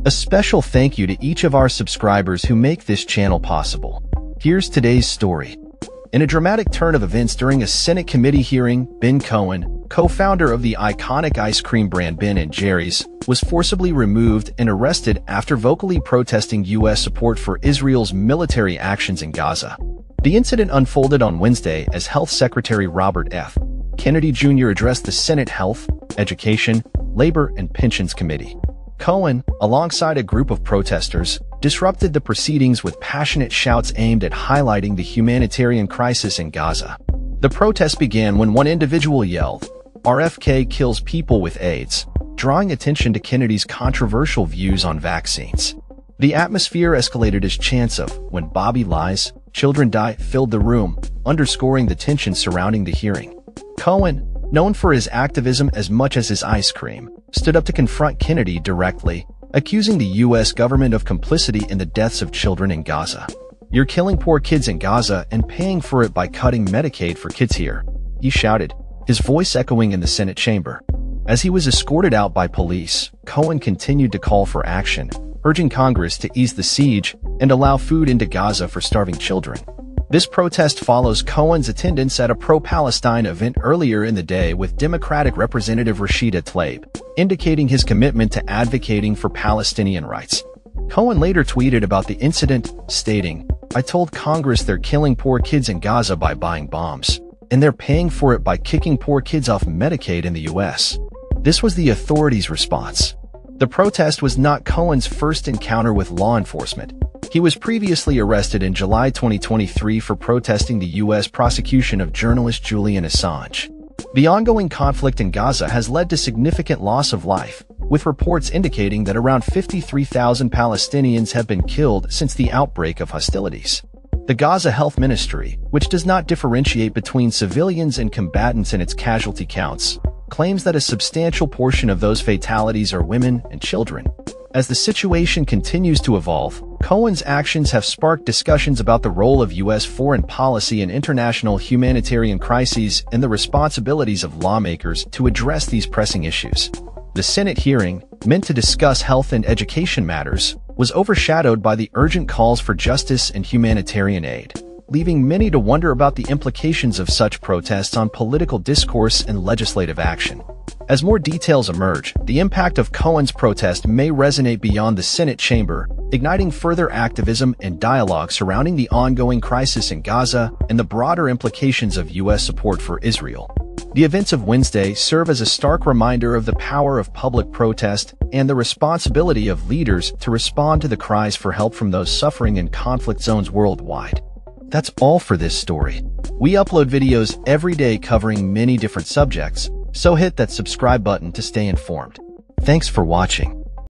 A special thank you to each of our subscribers who make this channel possible. Here's today's story. In a dramatic turn of events during a Senate committee hearing, Ben Cohen, co-founder of the iconic ice cream brand Ben & Jerry's, was forcibly removed and arrested after vocally protesting U.S. support for Israel's military actions in Gaza. The incident unfolded on Wednesday as Health Secretary Robert F. Kennedy Jr. addressed the Senate Health, Education, Labor, and Pensions Committee. Cohen, alongside a group of protesters, disrupted the proceedings with passionate shouts aimed at highlighting the humanitarian crisis in Gaza. The protest began when one individual yelled, "RFK kills people with AIDS," drawing attention to Kennedy's controversial views on vaccines. The atmosphere escalated as chants of "When Bobby lies, children die" filled the room, underscoring the tension surrounding the hearing. Cohen, known for his activism as much as his ice cream, stood up to confront Kennedy directly, accusing the U.S. government of complicity in the deaths of children in Gaza. "You're killing poor kids in Gaza and paying for it by cutting Medicaid for kids here," he shouted, his voice echoing in the Senate chamber. As he was escorted out by police, Cohen continued to call for action, urging Congress to ease the siege and allow food into Gaza for starving children. This protest follows Cohen's attendance at a pro-Palestine event earlier in the day with Democratic Representative Rashida Tlaib, indicating his commitment to advocating for Palestinian rights. Cohen later tweeted about the incident, stating, "I told Congress they're killing poor kids in Gaza by buying bombs, and they're paying for it by kicking poor kids off Medicaid in the U.S." This was the authorities' response. The protest was not Cohen's first encounter with law enforcement. He was previously arrested in July 2023 for protesting the U.S. prosecution of journalist Julian Assange. The ongoing conflict in Gaza has led to significant loss of life, with reports indicating that around 53,000 Palestinians have been killed since the outbreak of hostilities. The Gaza Health Ministry, which does not differentiate between civilians and combatants in its casualty counts, claims that a substantial portion of those fatalities are women and children. As the situation continues to evolve, Cohen's actions have sparked discussions about the role of U.S. foreign policy in international humanitarian crises and the responsibilities of lawmakers to address these pressing issues. The Senate hearing, meant to discuss health and education matters, was overshadowed by the urgent calls for justice and humanitarian aid, leaving many to wonder about the implications of such protests on political discourse and legislative action. As more details emerge, the impact of Cohen's protest may resonate beyond the Senate chamber, igniting further activism and dialogue surrounding the ongoing crisis in Gaza and the broader implications of U.S. support for Israel. The events of Wednesday serve as a stark reminder of the power of public protest and the responsibility of leaders to respond to the cries for help from those suffering in conflict zones worldwide. That's all for this story. We upload videos every day covering many different subjects, so hit that subscribe button to stay informed. Thanks for watching.